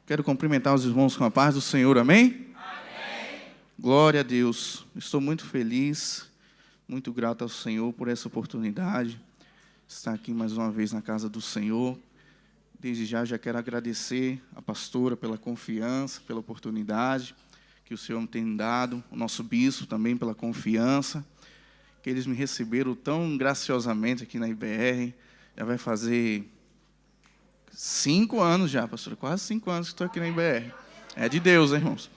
Quero cumprimentar os irmãos com a paz do Senhor, amém? Amém. Glória a Deus. Estou muito feliz, muito grato ao Senhor por essa oportunidade de estar aqui mais uma vez na casa do Senhor. Desde já quero agradecer a pastora pela confiança, pela oportunidade que o Senhor me tem dado, o nosso bispo também pela confiança, que eles me receberam tão graciosamente aqui na IBR. Já vai fazer 5 anos já, pastor, quase 5 anos que estou aqui na IBR. É de Deus, hein, irmãos?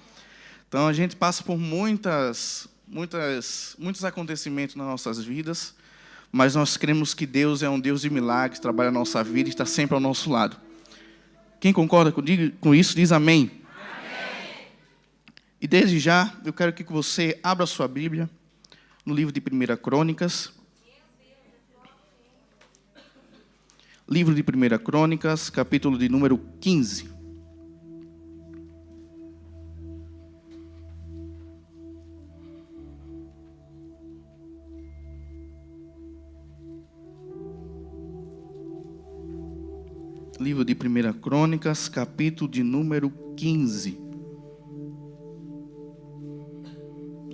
Então, a gente passa por muitos acontecimentos nas nossas vidas, mas nós cremos que Deus é um Deus de milagres, trabalha a nossa vida e está sempre ao nosso lado. Quem concorda com isso, diz amém. Amém. E desde já, eu quero que você abra a sua Bíblia no livro de 1 Crônicas. Livro de 1 Crônicas, capítulo de número 15. Livro de 1 Crônicas, capítulo de número 15.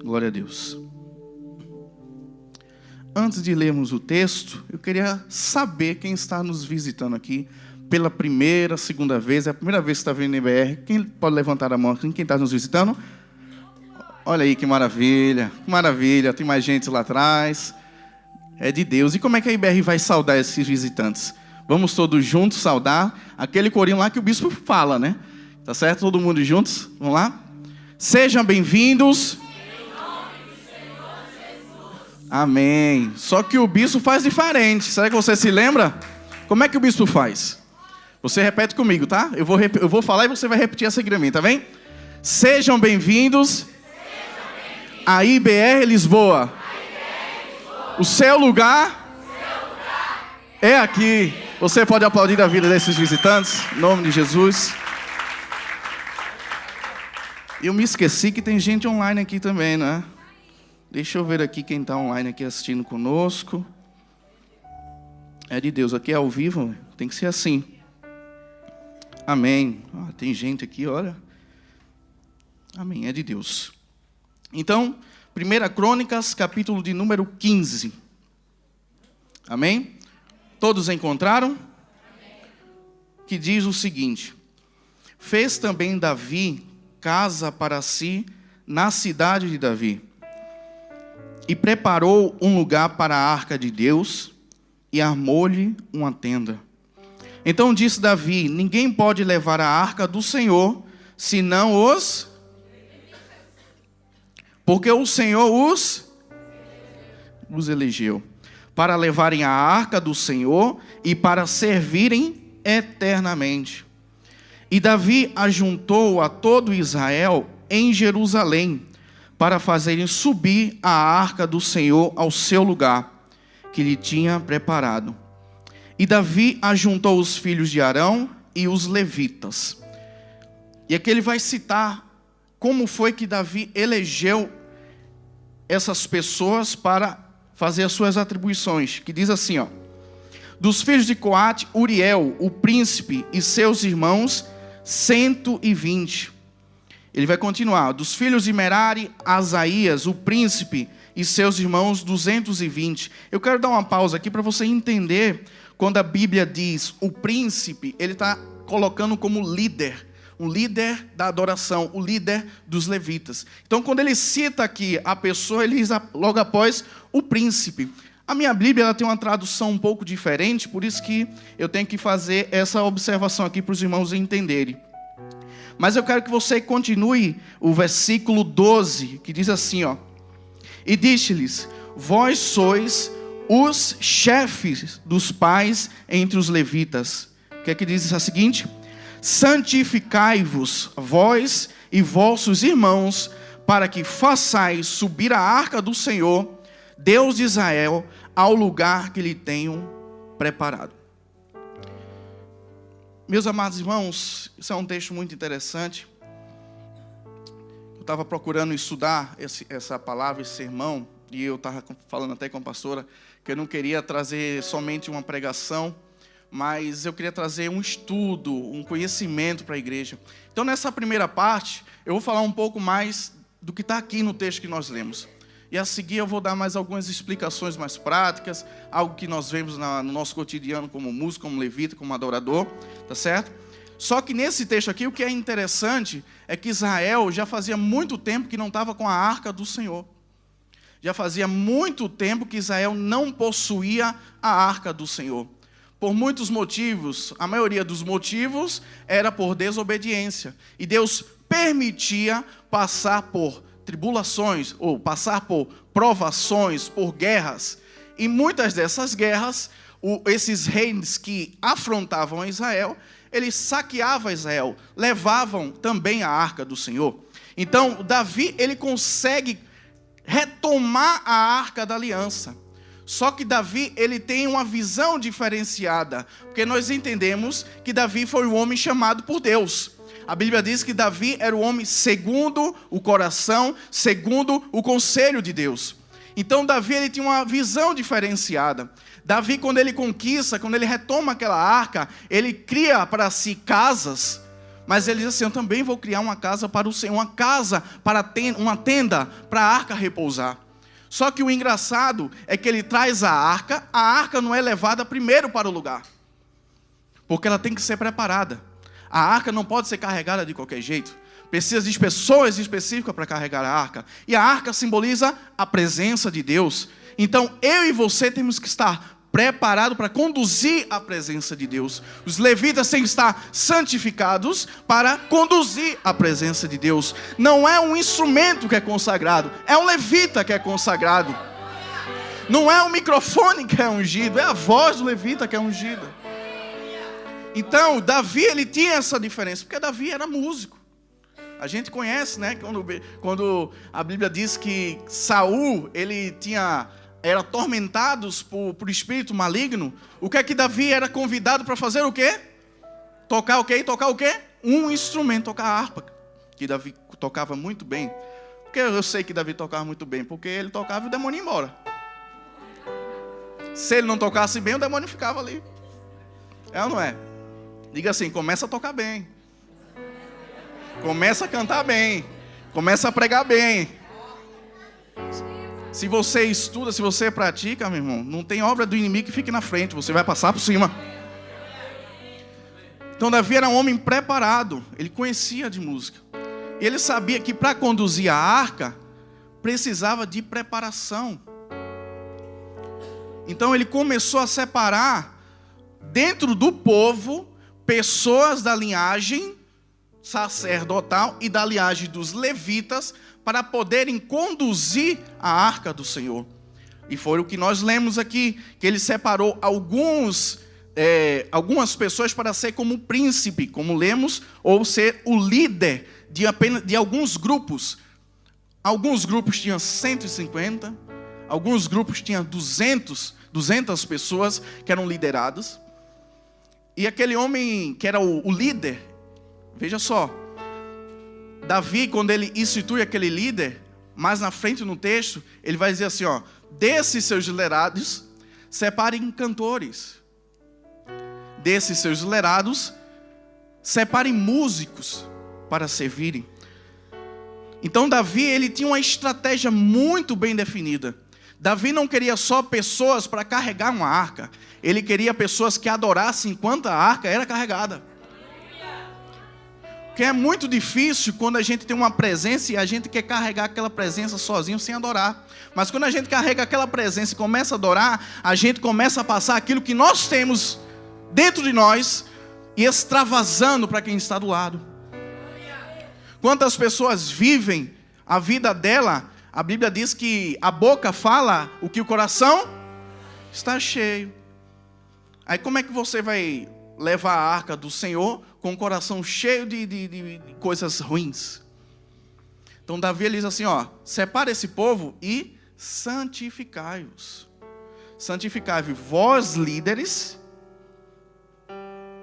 Glória a Deus. Antes de lermos o texto, eu queria saber quem está nos visitando aqui pela primeira, segunda vez. É a primeira vez que está vindo no IBR. Quem pode levantar a mão? Quem está nos visitando? Olha aí, que maravilha. Que maravilha. Tem mais gente lá atrás. É de Deus. E como é que a IBR vai saudar esses visitantes? Vamos todos juntos saudar aquele corinho lá que o bispo fala, né? Tá certo? Todo mundo juntos? Vamos lá? Sejam bem-vindos. Amém. Só que o bispo faz diferente. Será que você se lembra? Como é que o bispo faz? Você repete comigo, tá? Eu vou falar e você vai repetir a seguir a mim, tá bem? Sejam bem-vindos à IBR Lisboa. O seu lugar é aqui. Você pode aplaudir a vida desses visitantes, em nome de Jesus. Eu me esqueci que tem gente online aqui também, né? Deixa eu ver aqui quem está online aqui assistindo conosco. É de Deus, aqui é ao vivo, tem que ser assim. Amém. Tem gente aqui, olha. Amém, é de Deus. Então, 1 Crônicas, capítulo de número 15. Amém? Todos encontraram? Amém. Que diz o seguinte: fez também Davi casa para si na cidade de Davi, e preparou um lugar para a arca de Deus, e armou-lhe uma tenda. Então disse Davi: ninguém pode levar a arca do Senhor, senão os... porque o Senhor os elegeu, para levarem a arca do Senhor, e para servirem eternamente. E Davi ajuntou a todo Israel em Jerusalém, para fazerem subir a arca do Senhor ao seu lugar, que lhe tinha preparado. E Davi ajuntou os filhos de Arão e os levitas. E aqui ele vai citar como foi que Davi elegeu essas pessoas para fazer as suas atribuições, que diz assim, ó: dos filhos de Coate, Uriel, o príncipe, e seus irmãos, 120. Ele vai continuar: dos filhos de Merari, Asaías, o príncipe, e seus irmãos, 220. Eu quero dar uma pausa aqui para você entender, quando a Bíblia diz o príncipe, ele está colocando como líder, um líder da adoração, o líder dos levitas. Então, quando ele cita aqui a pessoa, ele diz logo após o príncipe. A minha Bíblia ela tem uma tradução um pouco diferente, por isso que eu tenho que fazer essa observação aqui para os irmãos entenderem. Mas eu quero que você continue o versículo 12, que diz assim, ó: e disse-lhes: vós sois os chefes dos pais entre os levitas. O que é que diz a seguinte? Santificai-vos, vós e vossos irmãos, para que façais subir a arca do Senhor, Deus de Israel, ao lugar que lhe tenho preparado. Meus amados irmãos, isso é um texto muito interessante. Eu estava procurando estudar essa palavra, esse sermão, e eu estava falando até com a pastora, que eu não queria trazer somente uma pregação, mas eu queria trazer um estudo, um conhecimento para a igreja. Então, nessa primeira parte, eu vou falar um pouco mais do que está aqui no texto que nós lemos. E a seguir eu vou dar mais algumas explicações mais práticas, algo que nós vemos no nosso cotidiano como músico, como levita, como adorador, tá certo? Só que nesse texto aqui, o que é interessante é que Israel já fazia muito tempo que não estava com a arca do Senhor. Já fazia muito tempo que Israel não possuía a arca do Senhor. Por muitos motivos, a maioria dos motivos era por desobediência. E Deus permitia passar por tribulações, ou passar por provações, por guerras. E muitas dessas guerras, esses reis que afrontavam Israel, eles saqueavam Israel, levavam também a arca do Senhor. Então, Davi, ele consegue retomar a arca da aliança. Só que Davi, ele tem uma visão diferenciada, porque nós entendemos que Davi foi um homem chamado por Deus. A Bíblia diz que Davi era o homem segundo o coração, segundo o conselho de Deus. Então Davi, ele tinha uma visão diferenciada. Davi, quando ele conquista, quando ele retoma aquela arca, ele cria para si casas, mas ele diz assim: eu também vou criar uma casa para o Senhor, uma casa para uma tenda para a arca repousar. Só que o engraçado é que ele traz a arca não é levada primeiro para o lugar, porque ela tem que ser preparada. A arca não pode ser carregada de qualquer jeito. Precisa de pessoas específicas para carregar a arca. E a arca simboliza a presença de Deus. Então, eu e você temos que estar preparados para conduzir a presença de Deus. Os levitas têm que estar santificados para conduzir a presença de Deus. Não é um instrumento que é consagrado, é um levita que é consagrado. Não é o microfone que é ungido, é a voz do levita que é ungida. Então, Davi, ele tinha essa diferença, porque Davi era músico. A gente conhece, né, quando a Bíblia diz que Saul, ele era atormentado por espírito maligno. O que é que Davi era convidado para fazer o quê? Tocar o quê? Tocar o quê? Um instrumento, tocar a harpa, que Davi tocava muito bem. Porque eu sei que Davi tocava muito bem, porque ele tocava e o demônio ia embora. Se ele não tocasse bem, o demônio ficava ali. É ou não é? Diga assim: começa a tocar bem, começa a cantar bem, começa a pregar bem. Se você estuda, se você pratica, meu irmão, não tem obra do inimigo que fique na frente, você vai passar por cima. Então Davi era um homem preparado, ele conhecia de música. Ele sabia que para conduzir a arca, precisava de preparação. Então ele começou a separar, dentro do povo, pessoas da linhagem sacerdotal e da linhagem dos levitas para poderem conduzir a arca do Senhor. E foi o que nós lemos aqui, que ele separou algumas pessoas para ser como príncipe, como lemos, ou ser o líder de alguns grupos. Alguns grupos tinham 150, alguns grupos tinham 200 pessoas que eram lideradas. E aquele homem que era o líder, veja só, Davi, quando ele institui aquele líder, mais na frente no texto, ele vai dizer assim, ó: desses seus liderados, separem cantores. Desses seus liderados, separem músicos para servirem. Então Davi, ele tinha uma estratégia muito bem definida. Davi não queria só pessoas para carregar uma arca. Ele queria pessoas que adorassem enquanto a arca era carregada. Porque é muito difícil quando a gente tem uma presença e a gente quer carregar aquela presença sozinho sem adorar. Mas quando a gente carrega aquela presença e começa a adorar, a gente começa a passar aquilo que nós temos dentro de nós e extravasando para quem está do lado. Quantas pessoas vivem a vida dela? A Bíblia diz que a boca fala o que o coração está cheio. Aí como é que você vai levar a arca do Senhor com o coração cheio de coisas ruins? Então Davi ele diz assim, ó: separa esse povo e santificai-vos. Santificai-vos vós líderes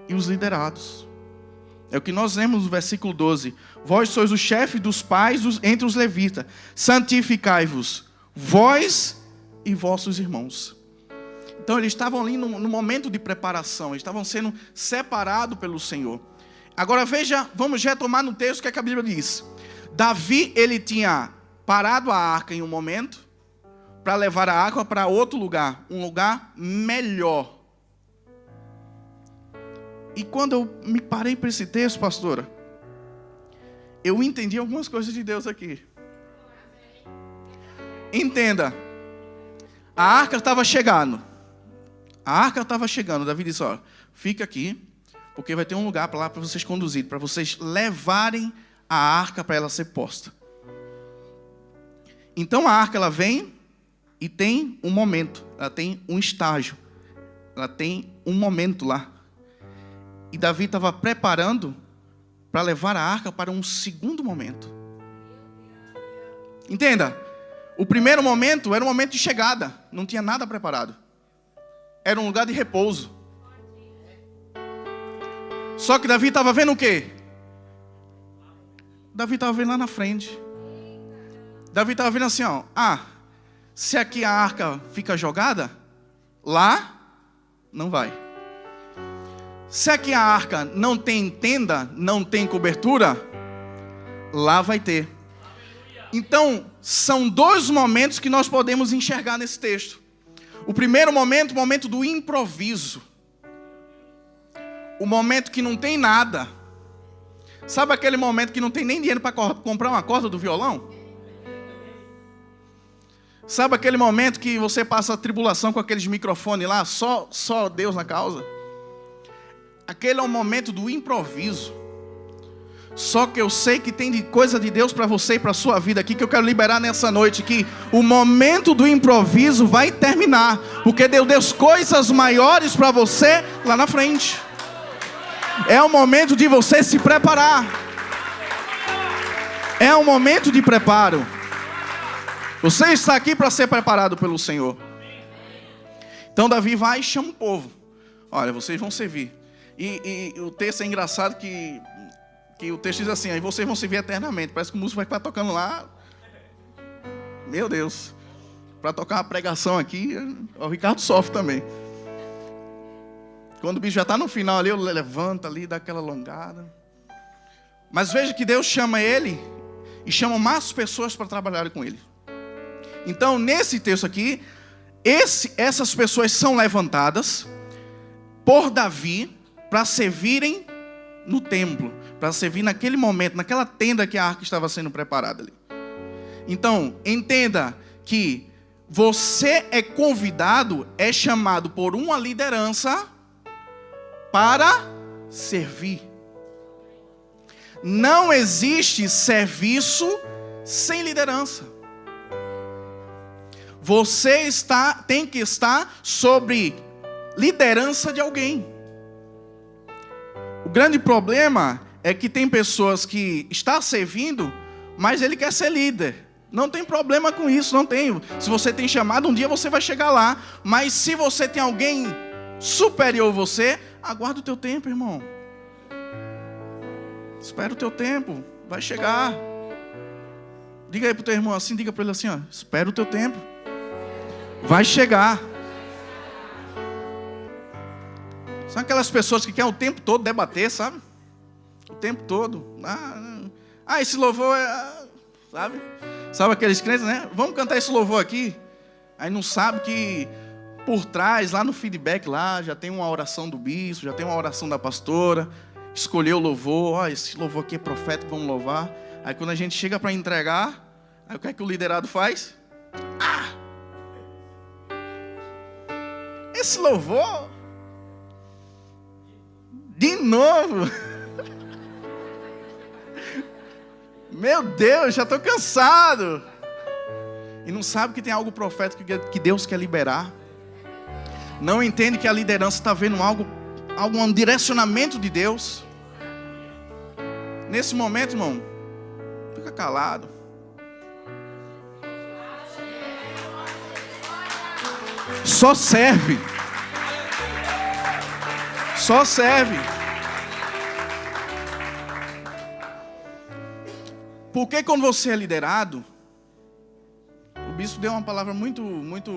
e os liderados. É o que nós lemos no versículo 12. Vós sois o chefe dos pais entre os levitas. Santificai-vos, vós e vossos irmãos. Então eles estavam ali no momento de preparação, eles estavam sendo separados pelo Senhor. Agora veja, vamos retomar no texto o que a Bíblia diz. Davi, ele tinha parado a arca em um momento, para levar a arca para outro lugar, um lugar melhor. E quando eu me parei para esse texto, pastora, eu entendi algumas coisas de Deus aqui. Entenda, a arca estava chegando. Davi disse, ó, fica aqui, porque vai ter um lugar para lá para vocês conduzirem, para vocês levarem a arca para ela ser posta. Então a arca, ela vem e tem um momento, ela tem um estágio, ela tem um momento lá. E Davi estava preparando para levar a arca para um segundo momento. Entenda, o primeiro momento era um momento de chegada, não tinha nada preparado. Era um lugar de repouso. Só que Davi estava vendo o quê? Davi estava vendo lá na frente. Davi estava vendo assim, ó, se aqui a arca fica jogada, lá não vai. Se aqui a arca não tem tenda, não tem cobertura, lá vai ter. Então, são dois momentos que nós podemos enxergar nesse texto. O primeiro momento, o momento do improviso. O momento que não tem nada. Sabe aquele momento que não tem nem dinheiro para comprar uma corda do violão? Sabe aquele momento que você passa a tribulação com aqueles microfones lá, só Deus na causa? Aquele é o momento do improviso. Só que eu sei que tem coisa de Deus para você e para a sua vida aqui, que eu quero liberar nessa noite, que o momento do improviso vai terminar, porque Deus deu coisas maiores para você lá na frente. É o momento de você se preparar. É um momento de preparo. Você está aqui para ser preparado pelo Senhor. Então Davi vai e chama o povo. Olha, vocês vão servir. E o texto é engraçado que o texto diz assim, aí vocês vão servir eternamente. Parece que o músico vai estar tocando lá. Meu Deus. Para tocar uma pregação aqui, o Ricardo sofre também. Quando o bicho já está no final ali, eu levanto ali, dá aquela alongada. Mas veja que Deus chama ele e chama mais pessoas para trabalharem com ele. Então, nesse texto aqui, essas pessoas são levantadas por Davi para servirem no templo, para servir naquele momento, naquela tenda que a arca estava sendo preparada ali. Então, entenda que você é convidado, é chamado por uma liderança para servir. Não existe serviço sem liderança. Você tem que estar sobre liderança de alguém. O grande problema é que tem pessoas que estão servindo, mas ele quer ser líder. Não tem problema com isso, não tem. Se você tem chamado, um dia você vai chegar lá. Mas se você tem alguém superior a você, aguarda o teu tempo, irmão. Espera o teu tempo, vai chegar. Diga aí pro teu irmão assim, diga para ele assim, ó, espera o teu tempo. Vai chegar. São aquelas pessoas que querem o tempo todo debater, sabe? O tempo todo. Esse louvor é... Sabe aqueles crentes, né? Vamos cantar esse louvor aqui. Aí não sabe que por trás, lá no feedback, lá já tem uma oração do bispo, já tem uma oração da pastora. Escolheu o louvor. Esse louvor aqui é profético, vamos louvar. Aí quando a gente chega para entregar, aí o que é que o liderado faz? Esse louvor, de novo. Meu Deus, já estou cansado. E não sabe que tem algo profético que Deus quer liberar. Não entende que a liderança está vendo um direcionamento de Deus. Nesse momento, irmão, fica calado. Só serve. Só serve. Porque quando você é liderado, o bispo deu uma palavra muito, muito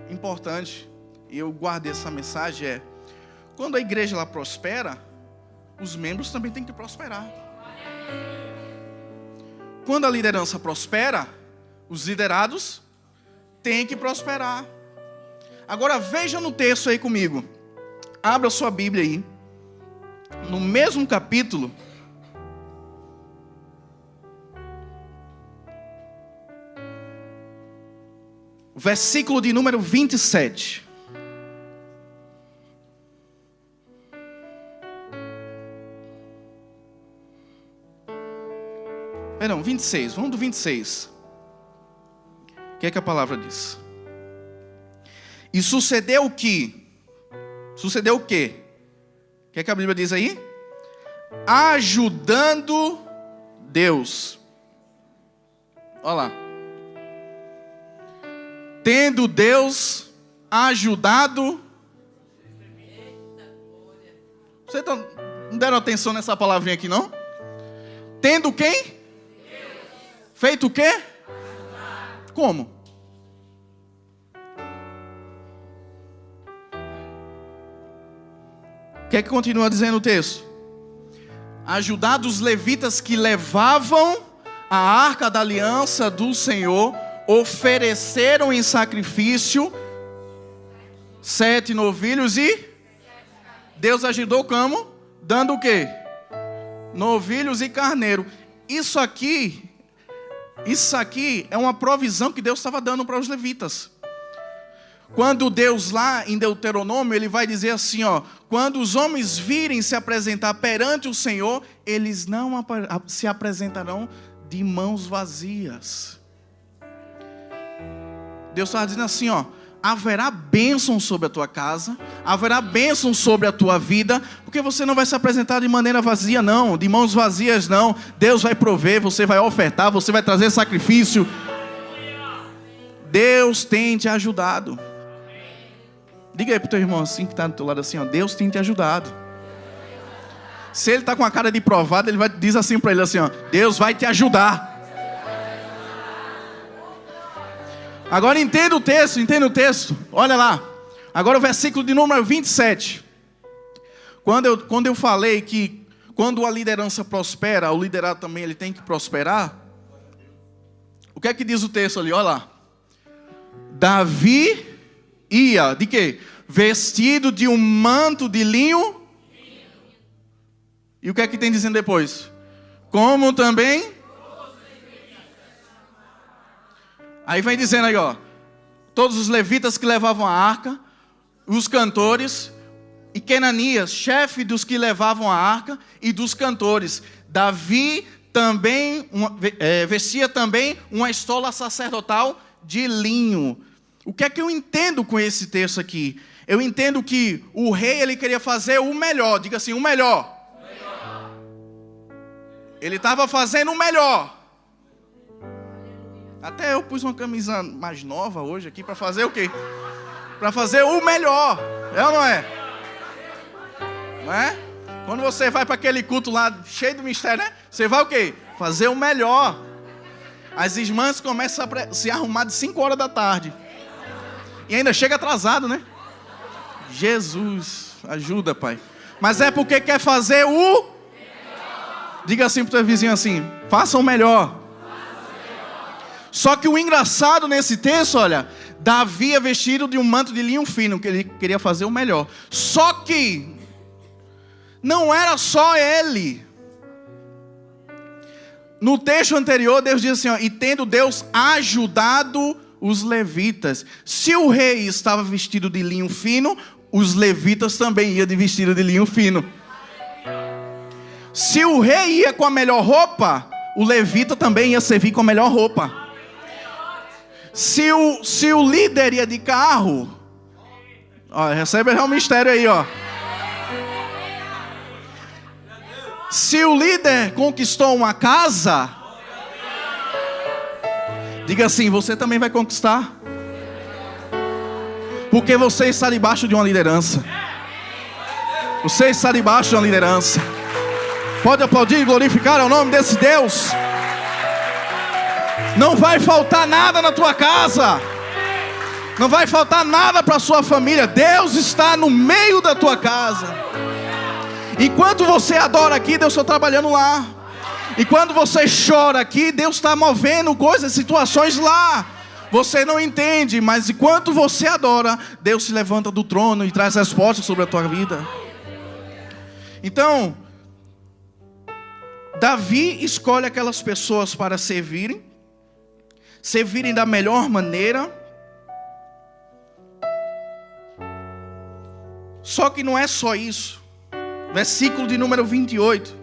importante. e eu guardei essa mensagem, é: quando a igreja ela prospera, os membros também têm que prosperar. Quando a liderança prospera, os liderados têm que prosperar. Agora veja no texto aí comigo. Abra sua Bíblia aí. No mesmo capítulo. Versículo de número 27. Perdão, 26. Vamos do 26. O que é que a palavra diz? E sucedeu que... Sucedeu o quê? O que é que a Bíblia diz aí? Ajudando Deus. Olha lá. Tendo Deus ajudado. Vocês não deram atenção nessa palavrinha aqui, não? Tendo quem? Deus. Feito o quê? Ajudar. Como? O que é que continua dizendo o texto? Ajudado os levitas que levavam a arca da aliança do Senhor, ofereceram em sacrifício 7 novilhos e Deus ajudou como? Dando o quê? Novilhos e carneiro. Isso aqui é uma provisão que Deus estava dando para os levitas. Quando Deus lá em Deuteronômio, ele vai dizer assim, ó: quando os homens virem se apresentar perante o Senhor, eles não se apresentarão de mãos vazias. Deus está dizendo assim, ó: haverá bênção sobre a tua casa, haverá bênção sobre a tua vida, porque você não vai se apresentar de maneira vazia não, de mãos vazias não. Deus vai prover, você vai ofertar, você vai trazer sacrifício. Deus tem te ajudado. Diga aí pro teu irmão assim, que está do teu lado assim, ó: Deus tem te ajudado. Se ele está com a cara de provado, ele diz assim para ele assim, ó: Deus vai te ajudar. Agora entenda o texto, olha lá. Agora o versículo de número 27. Quando eu falei que quando a liderança prospera, o liderado também ele tem que prosperar. O que é que diz o texto ali? Olha lá. Davi ia, de quê? Vestido de um manto de linho. E o que é que tem dizendo depois? Como também... Aí vem dizendo aí, ó: todos os levitas que levavam a arca, os cantores, e Kenanias, chefe dos que levavam a arca e dos cantores. Davi também vestia também uma estola sacerdotal de linho. O que é que eu entendo com esse texto aqui? Eu entendo que o rei ele queria fazer o melhor. Diga assim, o melhor. Ele estava fazendo o melhor. Até eu pus uma camisa mais nova hoje aqui para fazer o quê? Para fazer o melhor. É ou não é? Não é? Quando você vai para aquele culto lá cheio do mistério, né? Você vai o quê? Fazer o melhor. As irmãs começam a se arrumar de 5 horas da tarde. E ainda chega atrasado, né? Jesus, ajuda, Pai. Mas é porque quer fazer o melhor. Diga assim pro teu vizinho assim: faça o melhor. Só que o engraçado nesse texto, olha, Davi é vestido de um manto de linho fino, que ele queria fazer o melhor. Só que não era só ele. No texto anterior, Deus diz assim, ó: e tendo Deus ajudado os levitas. Se o rei estava vestido de linho fino, os levitas também iam de vestido de linho fino. Se o rei ia com a melhor roupa, o levita também ia servir com a melhor roupa. Se o líder ia de carro, ó, recebe já um mistério aí, ó. Se o líder conquistou uma casa, diga assim: você também vai conquistar. Porque você está debaixo de uma liderança. Você está debaixo de uma liderança. Pode aplaudir e glorificar o nome desse Deus. Não vai faltar nada na tua casa. Não vai faltar nada para a sua família. Deus está no meio da tua casa. Enquanto você adora aqui, Deus está trabalhando lá. E quando você chora aqui, Deus está movendo coisas, situações lá. Você não entende, mas enquanto você adora, Deus se levanta do trono e traz respostas sobre a tua vida. Então, Davi escolhe aquelas pessoas para servirem da melhor maneira. Só que não é só isso. Versículo de número 28.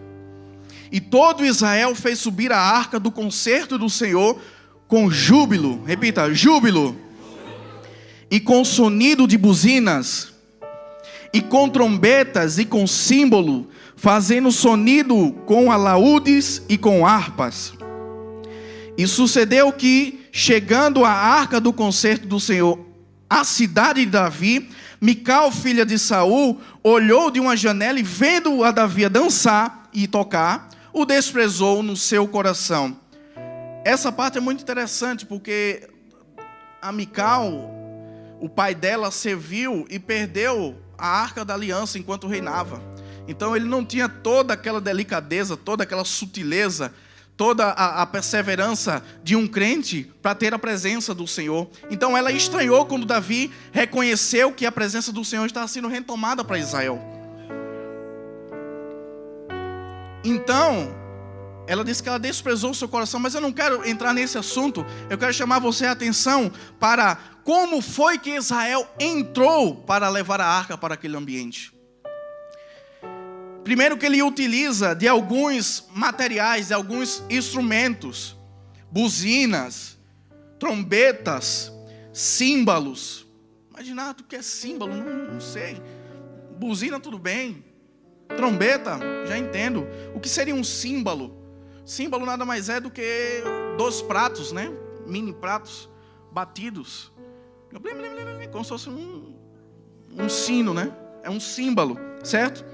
E todo Israel fez subir a arca do concerto do Senhor com júbilo. Repita, júbilo. E com sonido de buzinas. E com trombetas e com símbolo, fazendo sonido com alaúdes e com harpas. E sucedeu que, chegando a arca do concerto do Senhor, à cidade de Davi, Mical, filha de Saul, olhou de uma janela e, vendo a Davi dançar e tocar, o desprezou no seu coração. Essa parte é muito interessante, porque a Mical, o pai dela, serviu e perdeu a arca da aliança enquanto reinava. Então ele não tinha toda aquela delicadeza, toda aquela sutileza, toda a perseverança de um crente para ter a presença do Senhor. Então ela estranhou quando Davi reconheceu que a presença do Senhor estava sendo retomada para Israel. Então ela disse que ela desprezou o seu coração. Mas eu não quero entrar nesse assunto. Eu quero chamar você a atenção para como foi que Israel entrou para levar a arca para aquele ambiente. Primeiro que ele utiliza de alguns materiais, de alguns instrumentos, buzinas, trombetas, símbolos. Imagina, o que é símbolo? Não sei. Buzina, tudo bem. Trombeta, já entendo. O que seria um símbolo? Símbolo nada mais é do que 2 pratos, né? Mini pratos batidos. Como se fosse um sino, né? É um símbolo, certo?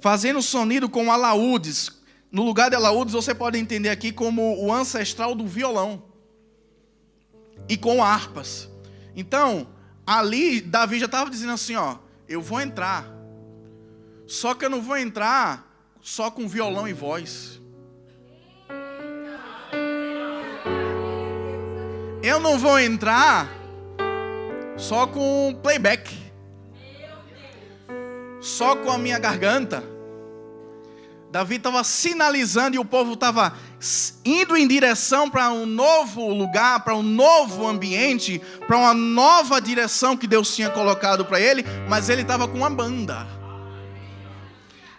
Fazendo sonido com alaúdes. No lugar de alaúdes, você pode entender aqui como o ancestral do violão. E com harpas. Então, ali, Davi já estava dizendo assim, ó, eu vou entrar. Só que eu não vou entrar só com violão e voz. Eu não vou entrar só com playback. Só com a minha garganta. Davi estava sinalizando e o povo estava indo em direção para um novo lugar, para um novo ambiente, para uma nova direção que Deus tinha colocado para ele, mas ele estava com uma banda.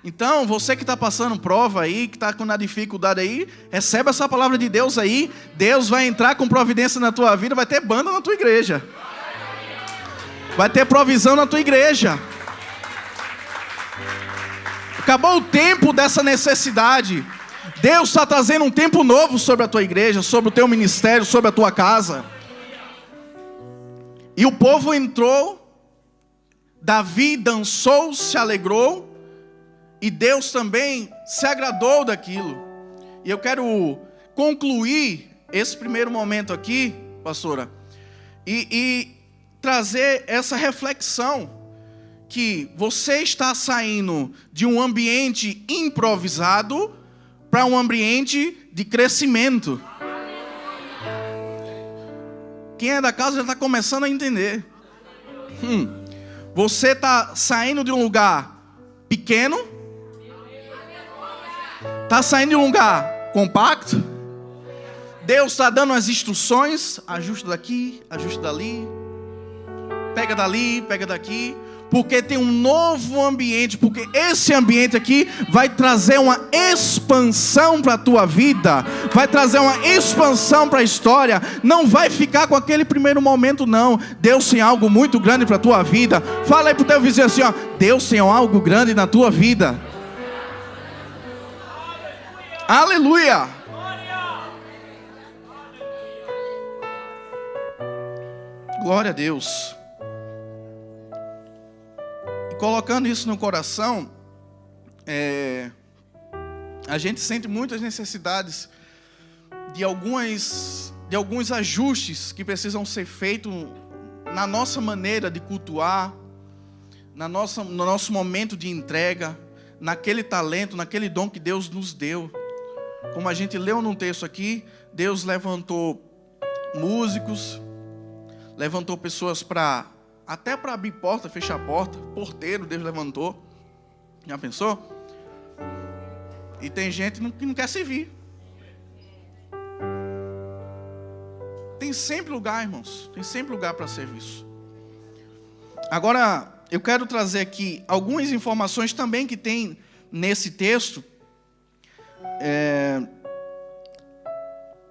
Então, você que está passando prova aí, que está com uma dificuldade aí, recebe essa palavra de Deus aí. Deus vai entrar com providência na tua vida, vai ter banda na tua igreja. Vai ter provisão na tua igreja. Acabou o tempo dessa necessidade. Deus está trazendo um tempo novo sobre a tua igreja, sobre o teu ministério, sobre a tua casa. E o povo entrou, Davi dançou, se alegrou, e Deus também se agradou daquilo. E eu quero concluir esse primeiro momento aqui, pastora, e trazer essa reflexão, que você está saindo de um ambiente improvisado para um ambiente de crescimento. Quem é da casa já está começando a entender. Você está saindo de um lugar pequeno, está saindo de um lugar compacto. Deus está dando as instruções, ajusta daqui, ajusta dali, pega dali, pega daqui. Porque tem um novo ambiente, porque esse ambiente aqui vai trazer uma expansão para a tua vida, vai trazer uma expansão para a história, não vai ficar com aquele primeiro momento não. Deus tem algo muito grande para a tua vida. Fala aí para o teu vizinho assim, ó, Deus tem algo grande na tua vida. Aleluia! Glória a Deus. Colocando isso no coração, a gente sente muitas necessidades de alguns ajustes que precisam ser feitos na nossa maneira de cultuar, no nosso momento de entrega, naquele talento, naquele dom que Deus nos deu. Como a gente leu num texto aqui, Deus levantou músicos, levantou pessoas até para abrir porta, fechar porta, porteiro Deus levantou. Já pensou? E tem gente que não quer servir. Tem sempre lugar, irmãos. Tem sempre lugar para serviço. Agora, eu quero trazer aqui algumas informações também que tem nesse texto.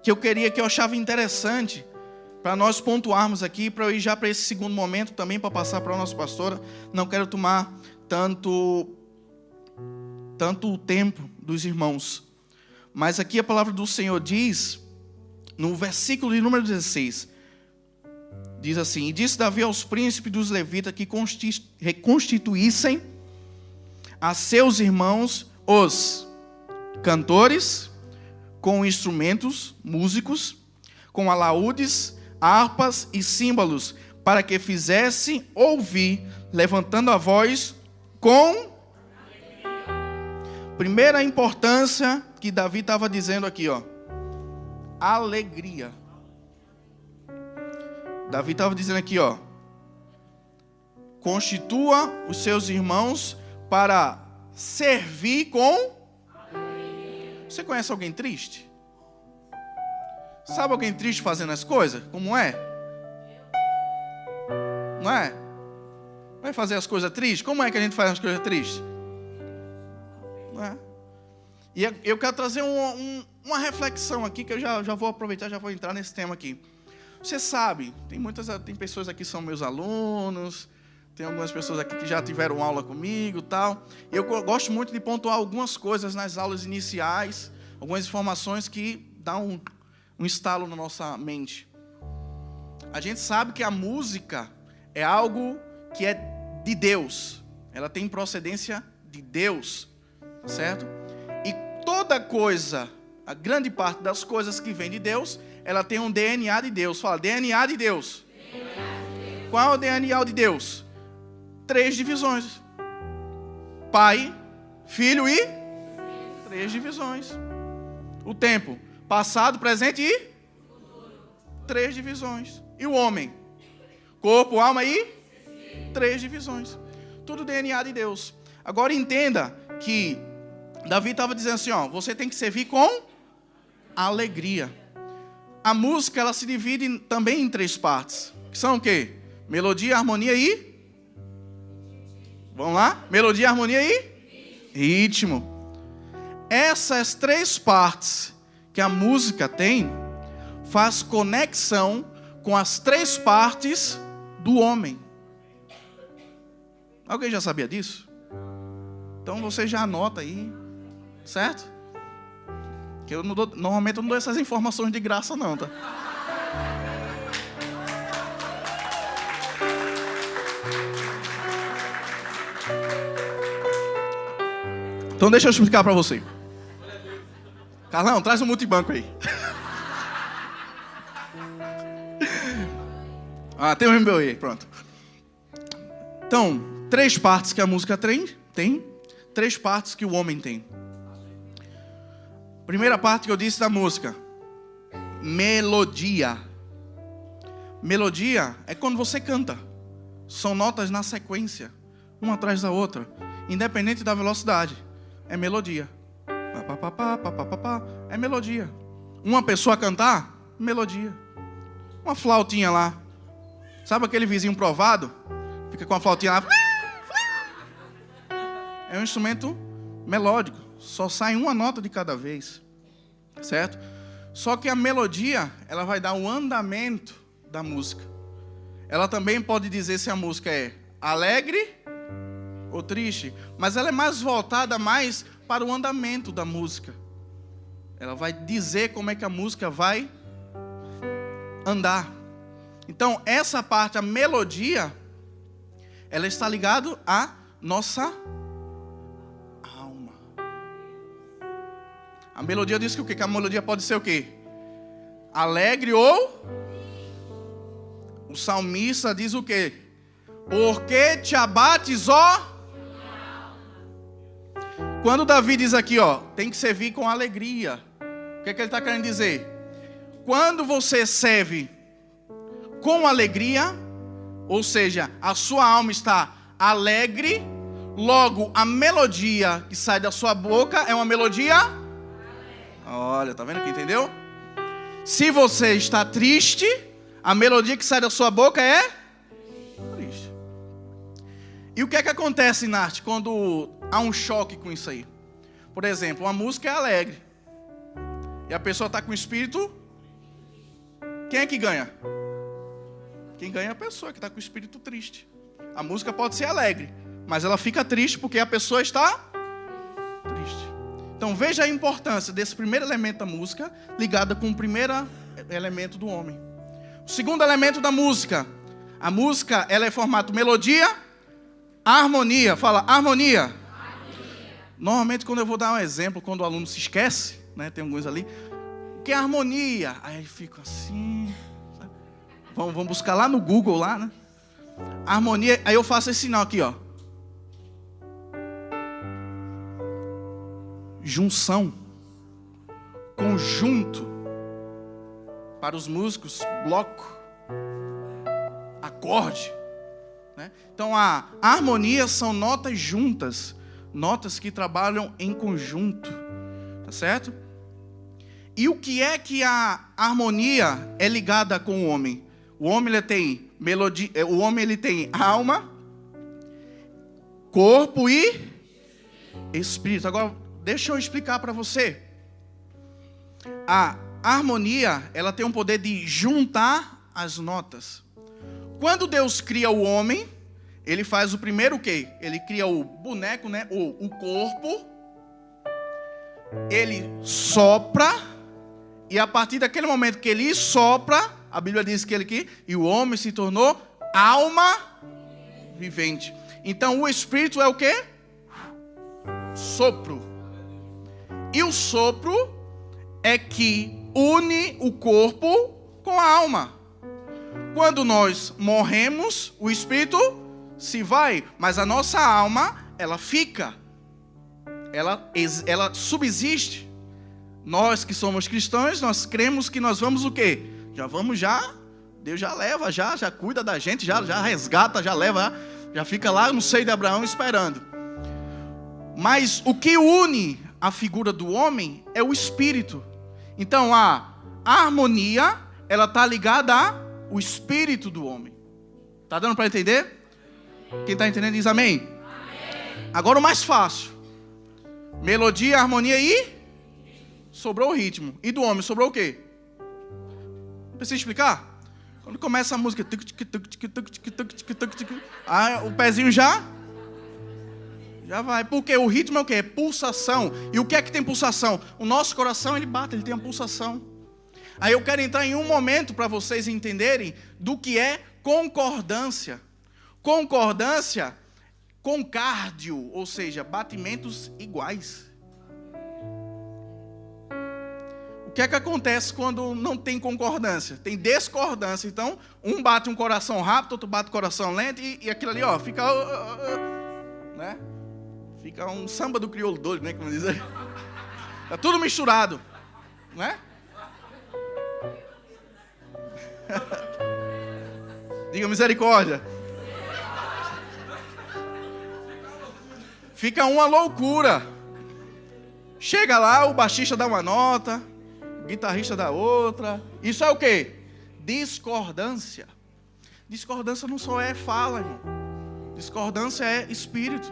Que eu achava interessante para nós pontuarmos aqui, para eu ir já para esse segundo momento também, para passar para a nossa pastora. Não quero tomar tanto o tempo dos irmãos. Mas aqui a palavra do Senhor diz, no versículo de número 16, diz assim: E disse Davi aos príncipes dos levitas que reconstituíssem a seus irmãos os cantores, com instrumentos, músicos, com alaúdes, harpas e símbolos, para que fizessem ouvir, levantando a voz com... Primeira importância que Davi estava dizendo aqui, ó. Alegria. Davi estava dizendo aqui, ó. Constitua os seus irmãos para servir com... Você conhece alguém triste? Sabe alguém triste fazendo as coisas? Como é? Não é? Vai fazer as coisas tristes? Como é que a gente faz as coisas tristes? Não é? E eu quero trazer uma reflexão aqui, que eu já vou aproveitar, já vou entrar nesse tema aqui. Você sabe, tem pessoas aqui que são meus alunos, tem algumas pessoas aqui que já tiveram aula comigo e tal. Eu gosto muito de pontuar algumas coisas nas aulas iniciais, algumas informações que dão um estalo na nossa mente. A gente sabe que a música é algo que é de Deus. Ela tem procedência de Deus, certo? E toda coisa, a grande parte das coisas que vem de Deus, ela tem um DNA de Deus. Fala, DNA de Deus. Qual é o DNA de Deus? 3 divisões. Pai, Filho e 3 divisões. O tempo, passado, presente e 3 divisões. E o homem? Corpo, alma e 3 divisões. Tudo DNA de Deus. Agora entenda que Davi estava dizendo assim, ó, você tem que servir com alegria. A música, ela se divide também em 3 partes. Que são o quê? Melodia, harmonia e... Vamos lá? Melodia, harmonia e... ritmo. Essas 3 partes que a música tem, faz conexão com as 3 partes do homem. Alguém já sabia disso? Então você já anota aí, certo? Que normalmente eu não dou essas informações de graça não, tá? Então deixa eu explicar para você. Carlão, traz um multibanco aí. Tem um MBA aí, pronto. Então, 3 partes que a música tem, 3 partes que o homem tem. Primeira parte que eu disse da música, melodia. Melodia é quando você canta. São notas na sequência, uma atrás da outra, independente da velocidade. É melodia. É melodia. Uma pessoa cantar, melodia. Uma flautinha lá. Sabe aquele vizinho provado? Fica com a flautinha lá. É um instrumento melódico. Só sai uma nota de cada vez. Certo? Só que a melodia, ela vai dar o andamento da música. Ela também pode dizer se a música é alegre ou triste. Mas ela é mais voltada mais para o andamento da música. Ela vai dizer como é que a música vai andar. Então, essa parte, a melodia, ela está ligada à nossa alma. A melodia diz que o quê? Que a melodia pode ser o quê? Alegre ou O salmista diz o quê? Porque te abates, ó. Quando Davi diz aqui, ó, tem que servir com alegria. O que é que ele está querendo dizer? Quando você serve com alegria, ou seja, a sua alma está alegre, logo a melodia que sai da sua boca é uma melodia. Olha, tá vendo que entendeu? Se você está triste, a melodia que sai da sua boca é triste. E o que é que acontece, Nath, quando há um choque com isso aí? Por exemplo, uma música é alegre e a pessoa está com o espírito. Quem é que ganha? Quem ganha é a pessoa que está com o espírito triste. A música pode ser alegre, mas ela fica triste porque a pessoa está triste. Então veja a importância desse primeiro elemento da música ligada com o primeiro elemento do homem. O segundo elemento da música. A música, ela é formato melodia, harmonia. Fala, harmonia. Normalmente quando eu vou dar um exemplo, quando o aluno se esquece, né, tem alguns ali, o que é harmonia? Aí fica assim, sabe? Vamos buscar lá no Google, lá, né? Harmonia, aí eu faço esse sinal aqui, ó. Junção, conjunto, para os músicos, bloco, acorde, né? Então a harmonia são notas juntas, notas que trabalham em conjunto, tá certo? E o que é que a harmonia é ligada com o homem? O homem ele tem melodia, o homem ele tem alma, corpo e espírito. Agora deixa eu explicar para você. A harmonia, ela tem o poder de juntar as notas. Quando Deus cria o homem, ele faz o primeiro o quê? Ele cria o boneco, né? O corpo. Ele sopra. E a partir daquele momento que ele sopra, a Bíblia diz que ele aqui, e o homem se tornou alma vivente. Então o espírito é o quê? Sopro. E o sopro é que une o corpo com a alma. Quando nós morremos, o espírito se vai, mas a nossa alma, ela fica. Ela subsiste. Nós que somos cristãos, nós cremos que nós vamos o quê? Deus já leva, já cuida da gente, já resgata, já leva, já fica lá no seio de Abraão esperando. Mas o que une a figura do homem é o espírito. Então a harmonia, ela está ligada ao espírito do homem. Está dando para entender? Quem está entendendo diz amém. Agora o mais fácil. Melodia, harmonia e sobrou o ritmo. E do homem sobrou o quê? Não precisa explicar? Quando começa a música, o pezinho já vai. Porque o ritmo é o quê? É pulsação. E o que é que tem pulsação? O nosso coração, ele bate, ele tem uma pulsação. Aí eu quero entrar em um momento para vocês entenderem do que é concordância. Concordância com cardio, ou seja, batimentos iguais. O que é que acontece quando não tem concordância? Tem discordância. Então, um bate um coração rápido, outro bate um coração lento, e aquilo ali, ó, fica... né? Fica um samba do crioulo doido, né? Como dizer. Tá tudo misturado, né? Diga misericórdia. Fica uma loucura. Chega lá, o baixista dá uma nota, o guitarrista dá outra. Isso é o quê? Discordância. Discordância não só é fala, irmão. Discordância é espírito.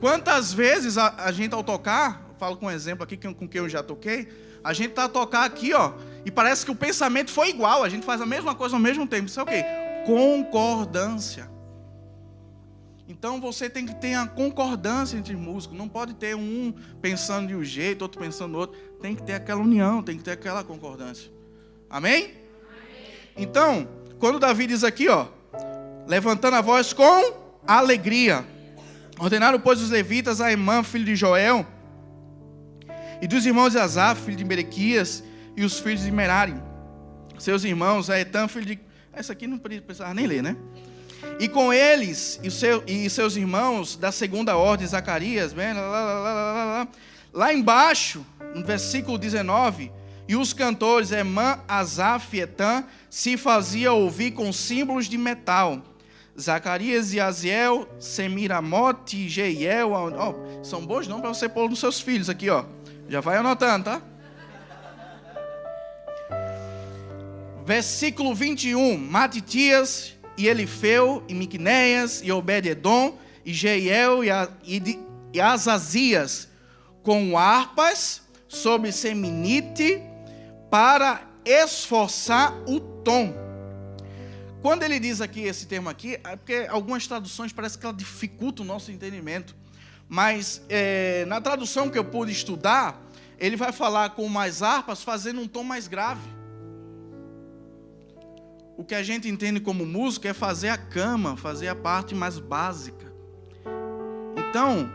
Quantas vezes a gente ao tocar, falo com um exemplo aqui com quem eu já toquei, a gente tá a tocar aqui, ó, e parece que o pensamento foi igual, a gente faz a mesma coisa ao mesmo tempo. Isso é o quê? Concordância. Então você tem que ter a concordância entre músicos. Não pode ter um pensando de um jeito, outro pensando do outro. Tem que ter aquela união, tem que ter aquela concordância. Amém? Amém. Então, quando Davi diz aqui, ó, levantando a voz com alegria, ordenaram, pois, os levitas a Emã, filho de Joel, e dos irmãos de Asaf, filho de Berequias, e os filhos de Merari, seus irmãos, a Etã, filho de Essa aqui não precisava nem ler, né? E com eles e seus irmãos da segunda ordem, Zacarias, lá embaixo, no versículo 19, e os cantores Emã, Asaf e Etan se faziam ouvir com símbolos de metal. Zacarias e Aziel, Semiramote e Jeiel, são bons nomes para você pôr nos seus filhos aqui, ó. Já vai anotando, tá? Versículo 21, Matitias e Elifeu e Miquneias e Obed-edom e Jeiel e Azazias com harpas sobre seminite para esforçar o tom. Quando ele diz aqui esse termo aqui, é porque algumas traduções parece que ela dificulta o nosso entendimento. Mas na tradução que eu pude estudar, ele vai falar com mais harpas fazendo um tom mais grave. O que a gente entende como música é fazer a cama, fazer a parte mais básica. Então,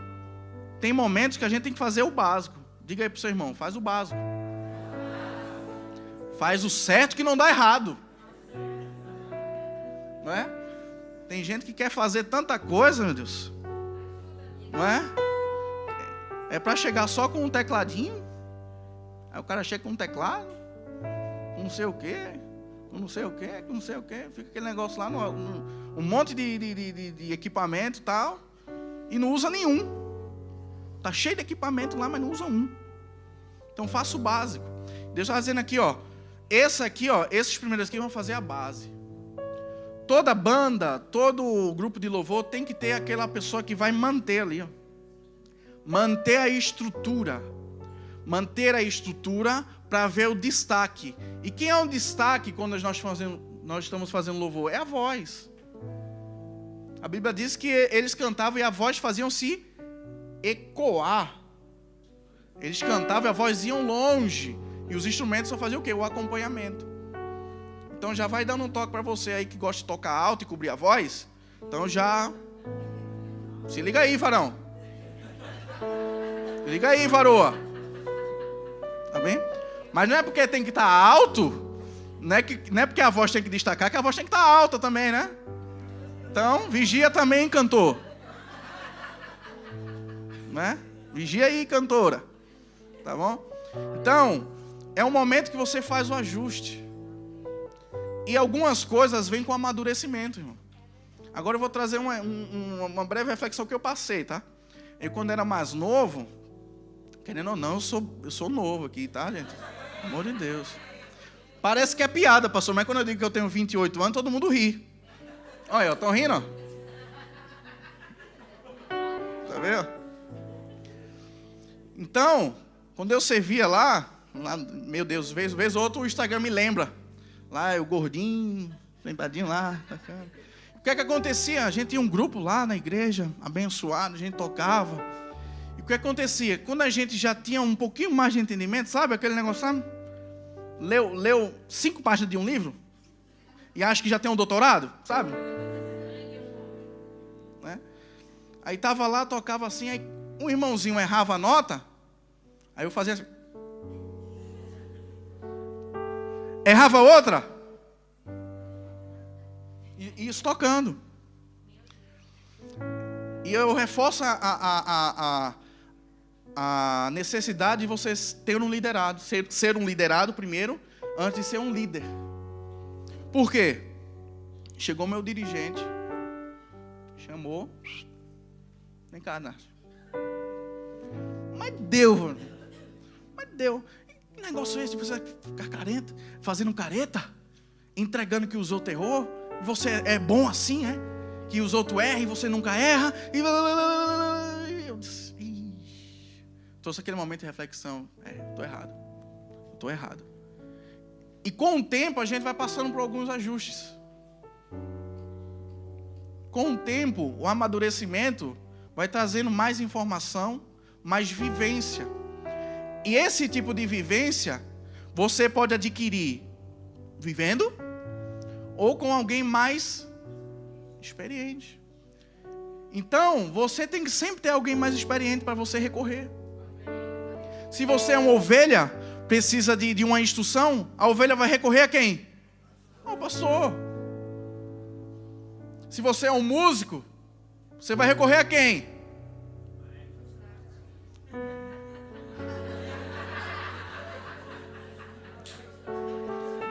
tem momentos que a gente tem que fazer o básico. Diga aí para o seu irmão, faz o básico. Faz o certo que não dá errado. Não é? Tem gente que quer fazer tanta coisa, meu Deus. Não é? É para chegar só com um tecladinho. Aí o cara chega com um teclado, não sei o quê, não sei o quê, não sei o quê. Fica aquele negócio lá, um monte de equipamento e tal, e não usa nenhum. Está cheio de equipamento lá, mas não usa um. Então faça o básico. Deus está dizendo aqui, ó. Esses primeiros aqui vão fazer a base. Toda banda, todo grupo de louvor tem que ter aquela pessoa que vai manter ali, ó. Manter a estrutura. Manter a estrutura para ver o destaque. E quem é o destaque quando nós estamos fazendo louvor? É a voz. A Bíblia diz que eles cantavam e a voz faziam-se ecoar. Eles cantavam e a voz iam longe. E os instrumentos só faziam o quê? O acompanhamento. Então já vai dando um toque para você aí que gosta de tocar alto e cobrir a voz. Então já... Se liga aí, varão. Se liga aí, varoa. Tá bem? Mas não é porque tem que estar alto, não é porque a voz tem que destacar, que a voz tem que estar alta também, né? Então, vigia também, cantor. Né? Vigia aí, cantora. Tá bom? Então, é um momento que você faz o ajuste. E algumas coisas vêm com amadurecimento, irmão. Agora eu vou trazer uma breve reflexão que eu passei, tá? Eu, quando era mais novo, querendo ou não, eu sou novo aqui, tá, gente? Pelo amor de Deus. Parece que é piada, pastor, mas quando eu digo que eu tenho 28 anos, todo mundo ri. Olha, estão rindo, ó. Tá vendo? Então, quando eu servia lá, meu Deus, vez ou outra o Instagram me lembra. Lá, o gordinho, lembradinho lá. O que é que acontecia? A gente tinha um grupo lá na igreja, abençoado, a gente tocava. E o que acontecia? Quando a gente já tinha um pouquinho mais de entendimento, sabe aquele negócio, sabe? Leu 5 páginas de um livro e acha que já tem um doutorado, sabe? Né? Aí tava lá, tocava assim, aí um irmãozinho errava a nota, aí eu fazia assim. Errava outra. E isso tocando. E eu reforço a necessidade de você ter um liderado. Ser um liderado primeiro, antes de ser um líder. Por quê? Chegou meu dirigente, chamou. Vem cá, Nácio. Mas deu. Que negócio é esse de você ficar careta, fazendo careta, entregando que os outros errou? Você é bom assim, é? Que os outros erram e você nunca erra. E eu disse, trouxe aquele momento de reflexão. Estou errado. E com o tempo a gente vai passando por alguns ajustes. Com o tempo, o amadurecimento vai trazendo mais informação, mais vivência. E esse tipo de vivência você pode adquirir vivendo ou com alguém mais experiente. Então, você tem que sempre ter alguém mais experiente para você recorrer. Se você é uma ovelha, precisa de uma instrução, a ovelha vai recorrer a quem? Ao pastor. Se você é um músico, você vai recorrer a quem?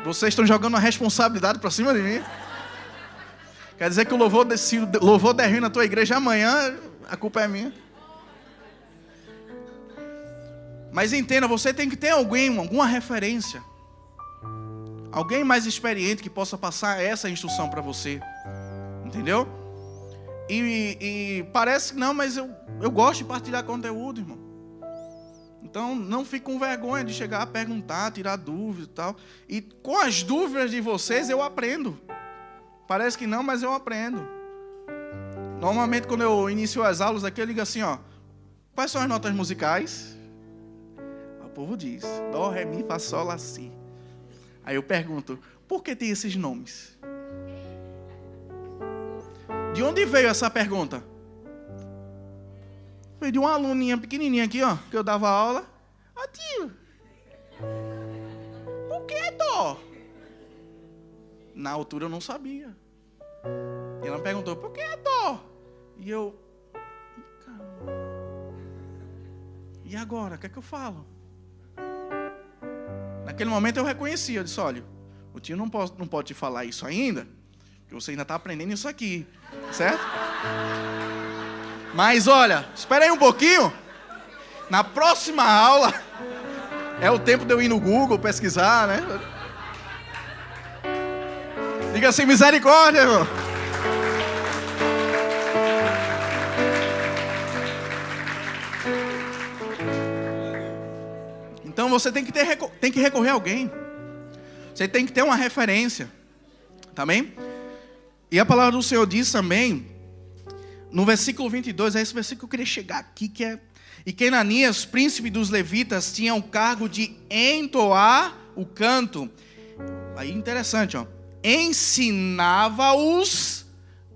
Vocês estão jogando uma responsabilidade para cima de mim. Quer dizer que se o louvor der ruim na tua igreja amanhã, a culpa é minha. Mas entenda, você tem que ter alguma referência. Alguém mais experiente que possa passar essa instrução para você. Entendeu? E parece que não, mas eu gosto de partilhar conteúdo, irmão. Então não fique com vergonha de chegar a perguntar, tirar dúvidas e tal. E com as dúvidas de vocês eu aprendo. Parece que não, mas eu aprendo. Normalmente quando eu inicio as aulas aqui eu digo assim, ó. Quais são as notas musicais? O povo diz, dó, ré, mi, fá, sol, lá, si. Aí eu pergunto, por que tem esses nomes? De onde veio essa pergunta? Veio de uma aluninha pequenininha aqui, ó, que eu dava aula. Ó, tio, por que é dó? Na altura eu não sabia. E ela me perguntou, por que é dó? E eu, caramba. E agora, o que é que eu falo? Naquele momento eu reconheci, eu disse, olha, o tio não pode te falar isso ainda, porque você ainda está aprendendo isso aqui, certo? Mas olha, espera aí um pouquinho, na próxima aula, é o tempo de eu ir no Google pesquisar, né? Diga assim, misericórdia, irmão. Então você tem que recorrer a alguém. Você tem que ter uma referência. Tá bem? E a palavra do Senhor diz também, no versículo 22, é esse versículo que eu queria chegar aqui, que é... E que Ananias, príncipe dos levitas, tinha o cargo de entoar o canto. Aí interessante, ó. Ensinava-os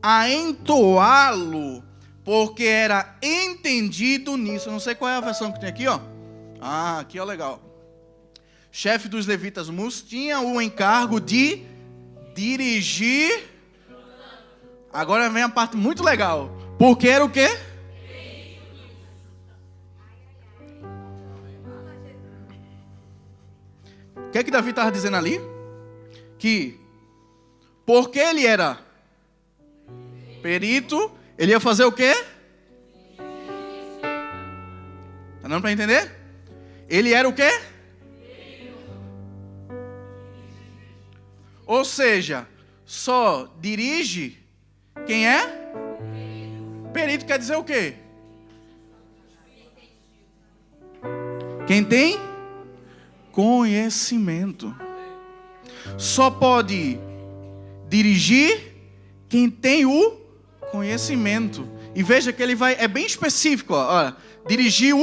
a entoá-lo, porque era entendido nisso. Eu não sei qual é a versão que tem aqui, ó. Ah, aqui ó, legal. Chefe dos levitas mus tinha o encargo de dirigir. Agora vem a parte muito legal. Porque era o quê? O que é que Davi estava dizendo ali? Que porque ele era perito, ele ia fazer o quê? Tá dando para entender? Ele era o quê? Ou seja, só dirige quem é? Perito quer dizer o quê? Quem tem conhecimento. Só pode dirigir quem tem o conhecimento. E veja que ele vai, é bem específico, ó, olha, dirigir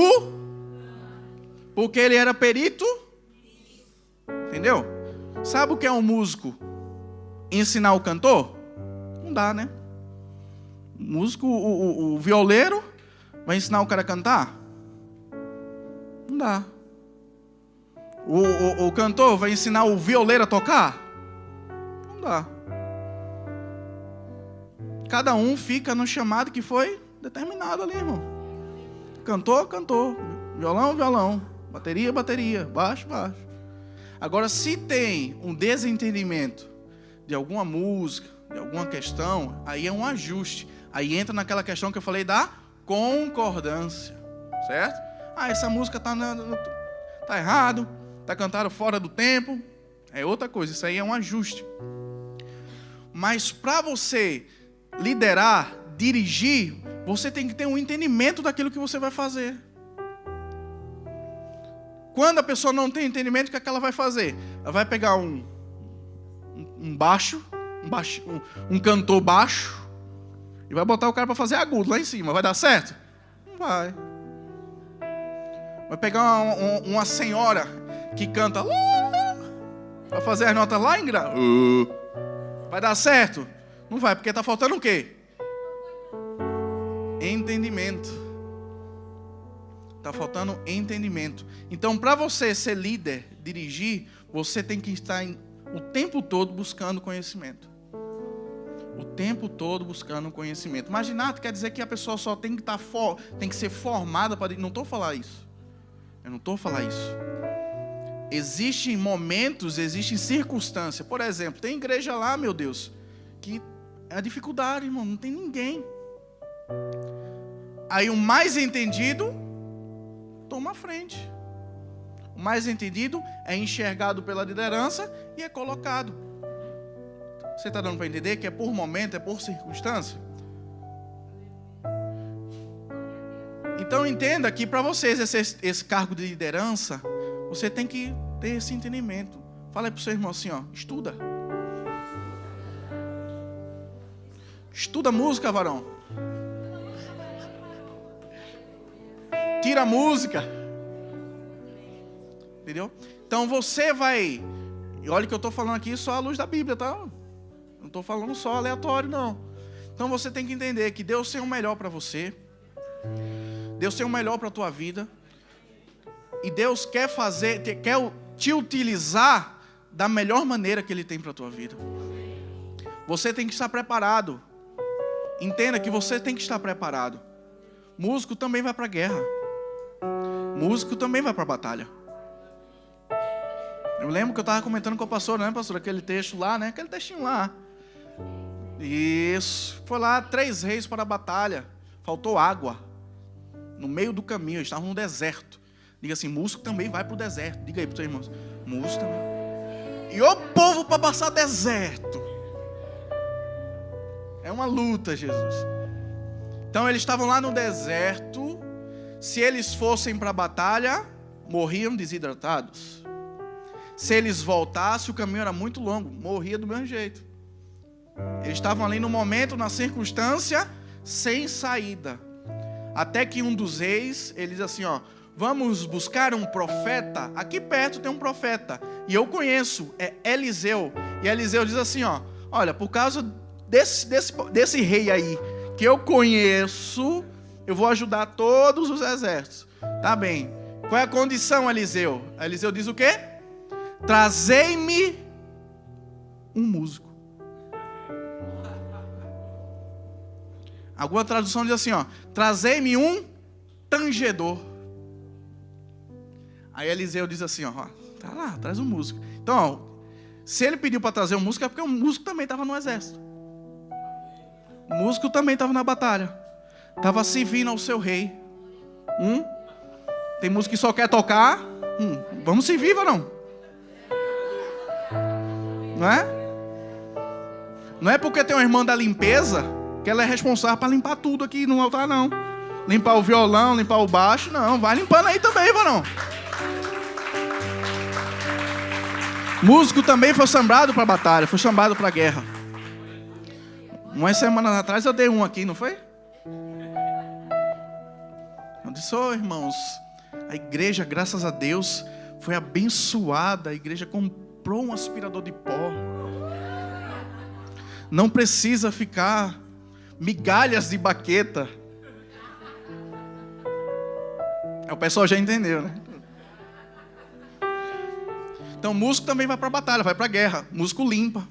porque ele era perito. Entendeu? Sabe o que é um músico? Ensinar o cantor? Não dá, né? O músico, o violeiro, vai ensinar o cara a cantar? Não dá. O cantor vai ensinar o violeiro a tocar? Não dá. Cada um fica no chamado que foi determinado ali, irmão. Cantor, cantor. Violão, violão. Bateria, bateria. Baixo, baixo. Agora, se tem um desentendimento de alguma música, de alguma questão, aí é um ajuste. Aí entra naquela questão que eu falei da concordância. Certo? Ah, essa música tá errado. Tá cantado fora do tempo. É outra coisa. Isso aí é um ajuste. Mas para você liderar, dirigir, você tem que ter um entendimento daquilo que você vai fazer. Quando a pessoa não tem entendimento, o que é que ela vai fazer? Ela vai pegar um cantor baixo e vai botar o cara para fazer agudo lá em cima. Vai dar certo? Não vai. Vai pegar uma senhora que canta para fazer as notas lá em grave. Vai dar certo? Não vai, porque está faltando o quê? Entendimento. Está faltando entendimento. Então, para você ser líder, dirigir, você tem que estar o tempo todo buscando conhecimento. O tempo todo buscando conhecimento. Imaginar quer dizer que a pessoa só tem que tem que ser formada para... Não estou a falar isso. Eu não estou a falar isso. Existem momentos, existem circunstâncias. Por exemplo, tem igreja lá, meu Deus, que é a dificuldade, irmão. Não tem ninguém. Aí o mais entendido toma a frente. O mais entendido é enxergado pela liderança e é colocado. Você está dando para entender que é por momento, é por circunstância? Então entenda que para você exercer esse cargo de liderança, você tem que ter esse entendimento. Fala aí para o seu irmão assim, ó, estuda. Estuda música, varão. Tira a música. Entendeu? Então você vai... E olha que eu estou falando aqui só à luz da Bíblia, tá? Não estou falando só aleatório, não. Então você tem que entender que Deus tem o melhor para você. Deus tem o melhor para a tua vida. E Deus quer te utilizar da melhor maneira que Ele tem para a tua vida. Você tem que estar preparado. Entenda que você tem que estar preparado. Músico também vai para a guerra. Músico também vai para a batalha. Eu lembro que eu estava comentando com a pastora, né, pastor? Aquele texto lá, né? Aquele textinho lá. Isso. Foi lá 3 reis para a batalha. Faltou água. No meio do caminho, eles estavam no deserto. Diga assim, músico também vai para o deserto. Diga aí para os seus irmãos. Músico também. E o povo para passar deserto. É uma luta, Jesus. Então eles estavam lá no deserto. Se eles fossem para a batalha, morriam desidratados. Se eles voltassem, o caminho era muito longo. Morria do mesmo jeito. Eles estavam ali no momento, na circunstância, sem saída. Até que um dos reis, ele diz assim, ó, vamos buscar um profeta. Aqui perto tem um profeta. E eu conheço, é Eliseu. E Eliseu diz assim, ó, olha, por causa desse rei aí, que eu conheço, eu vou ajudar todos os exércitos. Tá bem. Qual é a condição, Eliseu? Eliseu diz o quê? Trazei-me um músico. Alguma tradução diz assim, ó, trazei-me um tangedor. Aí Eliseu diz assim, ó, tá lá, traz um músico. Então, ó, se ele pediu para trazer um músico, é porque o músico também estava no exército. O músico também estava na batalha. Estava servindo ao seu rei. Tem músico que só quer tocar. Vamos servir, varão. Não é? Não é porque tem uma irmã da limpeza que ela é responsável para limpar tudo aqui no altar, não. Limpar o violão, limpar o baixo, não. Vai limpando aí também, varão. Músico também foi chamado para a batalha, foi chamado para a guerra. Umas semanas atrás eu dei um aqui, não foi? Eu disse, irmãos, a igreja, graças a Deus, foi abençoada. A igreja comprou um aspirador de pó. Não precisa ficar migalhas de baqueta. O pessoal já entendeu, né? Então, músico também vai para a batalha, vai para a guerra. Músico limpa.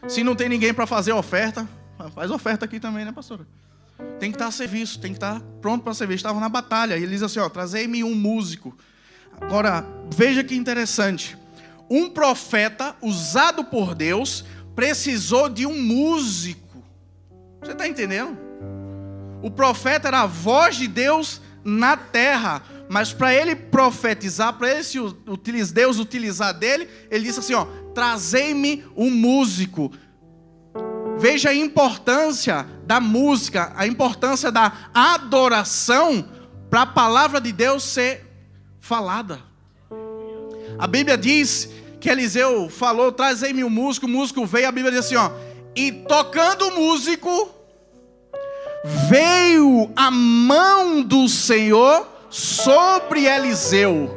Se não tem ninguém para fazer oferta, faz oferta aqui também, né, pastora? Tem que estar a serviço, tem que estar pronto para serviço. Estavam na batalha. E ele diz assim, ó, trazei-me um músico. Agora, veja que interessante. Um profeta usado por Deus precisou de um músico. Você está entendendo? O profeta era a voz de Deus na terra. Mas para ele profetizar, para Deus utilizar dele, ele disse assim, ó, trazei-me um músico. Veja a importância da música, a importância da adoração para a palavra de Deus ser falada. A Bíblia diz que Eliseu falou, trazei-me um músico, o músico veio, a Bíblia diz assim, ó, e tocando o músico, veio a mão do Senhor sobre Eliseu.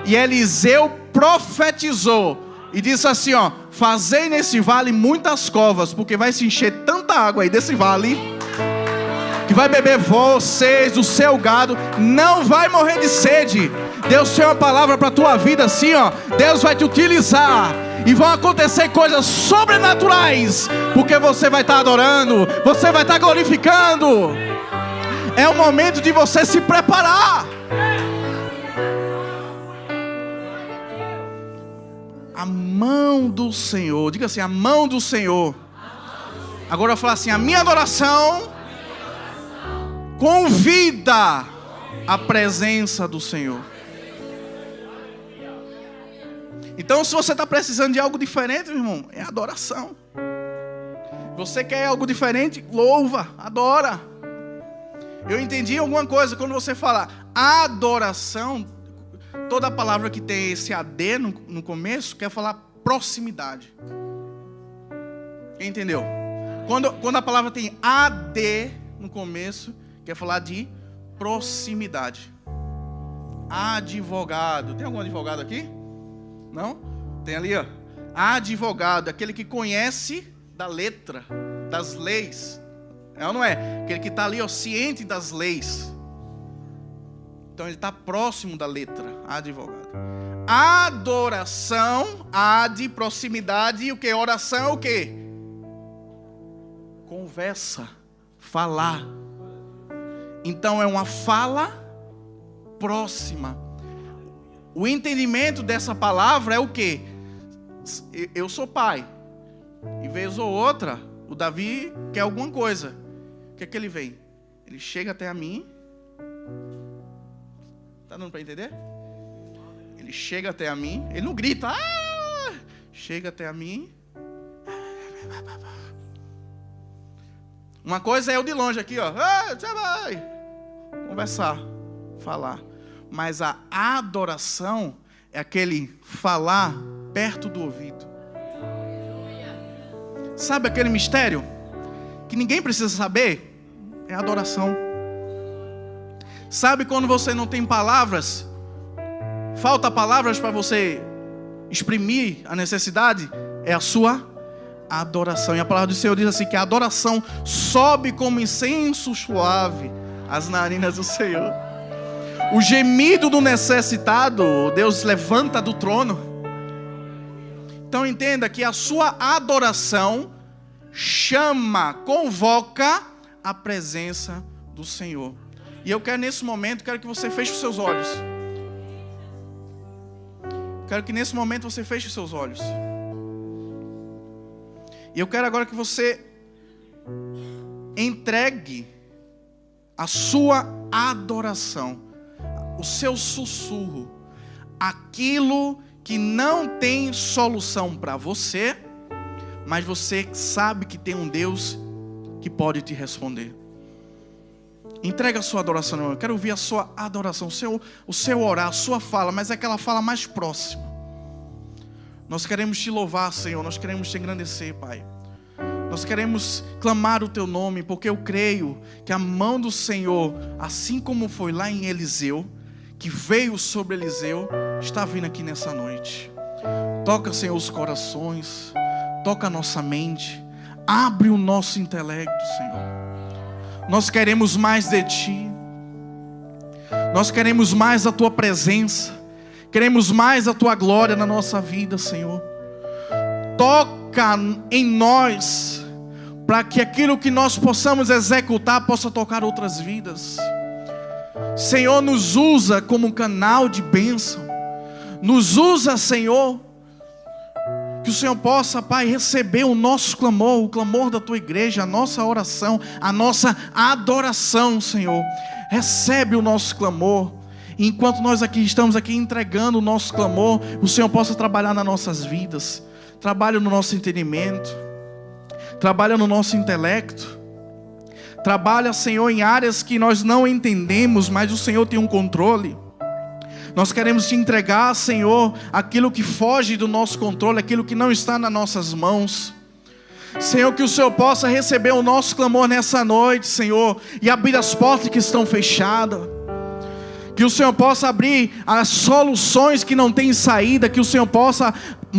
E Eliseu profetizou e disse assim, ó, fazei nesse vale muitas covas, porque vai se encher tanta água aí desse vale, que vai beber vocês, o seu gado, não vai morrer de sede. Deus tem uma palavra para a tua vida assim, ó, Deus vai te utilizar. E vão acontecer coisas sobrenaturais, porque você vai estar adorando, você vai estar glorificando. É o momento de você se preparar. A mão do Senhor, diga assim, a mão do Senhor. Agora eu falo assim, a minha adoração convida a presença do Senhor. Então, se você está precisando de algo diferente, meu irmão, é adoração. Você quer algo diferente? Louva, adora. Eu entendi alguma coisa quando você fala adoração. Toda palavra que tem esse AD no começo quer falar proximidade. Quem entendeu? Quando a palavra tem AD no começo, quer falar de proximidade. Advogado. Tem algum advogado aqui? Não? Tem ali, ó. Advogado, aquele que conhece da letra, das leis. É ou não é? Aquele que está ali, ó, ciente das leis. Então ele está próximo da letra. Advogado. Adoração, ad, proximidade. E o que? Oração é o que? Conversa. Falar. Então é uma fala próxima. O entendimento dessa palavra é o quê? Eu sou pai. E vez ou outra, o Davi quer alguma coisa. O que é que ele vem? Ele chega até a mim. Tá dando para entender? Ele chega até a mim. Ele não grita. Ah! Chega até a mim. Uma coisa é eu de longe aqui, ó. Ah, você vai conversar, falar. Mas a adoração é aquele falar perto do ouvido. Sabe aquele mistério que ninguém precisa saber? É a adoração. Sabe quando você não tem palavras? Falta palavras para você exprimir a necessidade? É a sua adoração. E a palavra do Senhor diz assim, que a adoração sobe como incenso suave às narinas do Senhor. O gemido do necessitado, Deus levanta do trono. Então entenda que a sua adoração chama, convoca a presença do Senhor. E eu quero nesse momento, quero que você feche os seus olhos. Quero que nesse momento você feche os seus olhos. E eu quero agora que você entregue a sua adoração, o seu sussurro, aquilo que não tem solução para você, mas você sabe que tem um Deus que pode te responder. Entrega a sua adoração, eu quero ouvir a sua adoração, o seu orar, a sua fala, mas é aquela fala mais próxima. Nós queremos te louvar, Senhor, nós queremos te engrandecer, Pai. Nós queremos clamar o teu nome, porque eu creio que a mão do Senhor, assim como foi lá em Eliseu, que veio sobre Eliseu, está vindo aqui nessa noite. Toca, Senhor, os corações, toca a nossa mente, abre o nosso intelecto, Senhor. Nós queremos mais de Ti, nós queremos mais a Tua presença, queremos mais a Tua glória na nossa vida, Senhor. Toca em nós, para que aquilo que nós possamos executar possa tocar outras vidas. Senhor, nos usa como canal de bênção. Nos usa, Senhor, que o Senhor possa, Pai, receber o nosso clamor, o clamor da Tua igreja, a nossa oração, a nossa adoração, Senhor. Recebe o nosso clamor. E enquanto nós estamos aqui entregando o nosso clamor, o Senhor possa trabalhar nas nossas vidas. Trabalha no nosso entendimento. Trabalha no nosso intelecto. Trabalha, Senhor, em áreas que nós não entendemos, mas o Senhor tem um controle. Nós queremos te entregar, Senhor, aquilo que foge do nosso controle, aquilo que não está nas nossas mãos. Senhor, que o Senhor possa receber o nosso clamor nessa noite, Senhor, e abrir as portas que estão fechadas. Que que o Senhor possa abrir as soluções que não têm saída, que o Senhor possa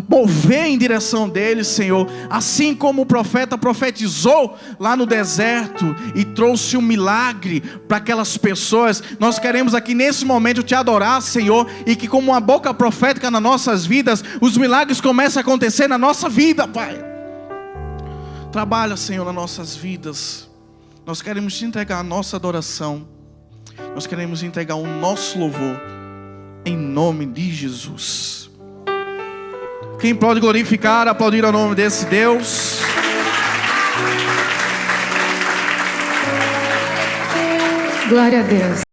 mover em direção deles, Senhor, assim como o profeta profetizou lá no deserto e trouxe um milagre para aquelas pessoas. Nós queremos aqui nesse momento te adorar, Senhor, e que como uma boca profética nas nossas vidas, os milagres comecem a acontecer na nossa vida, Pai. Trabalha, Senhor, nas nossas vidas. Nós queremos te entregar a nossa adoração, nós queremos entregar o nosso louvor, em nome de Jesus. Quem pode glorificar, aplaudir ao nome desse Deus? Glória a Deus.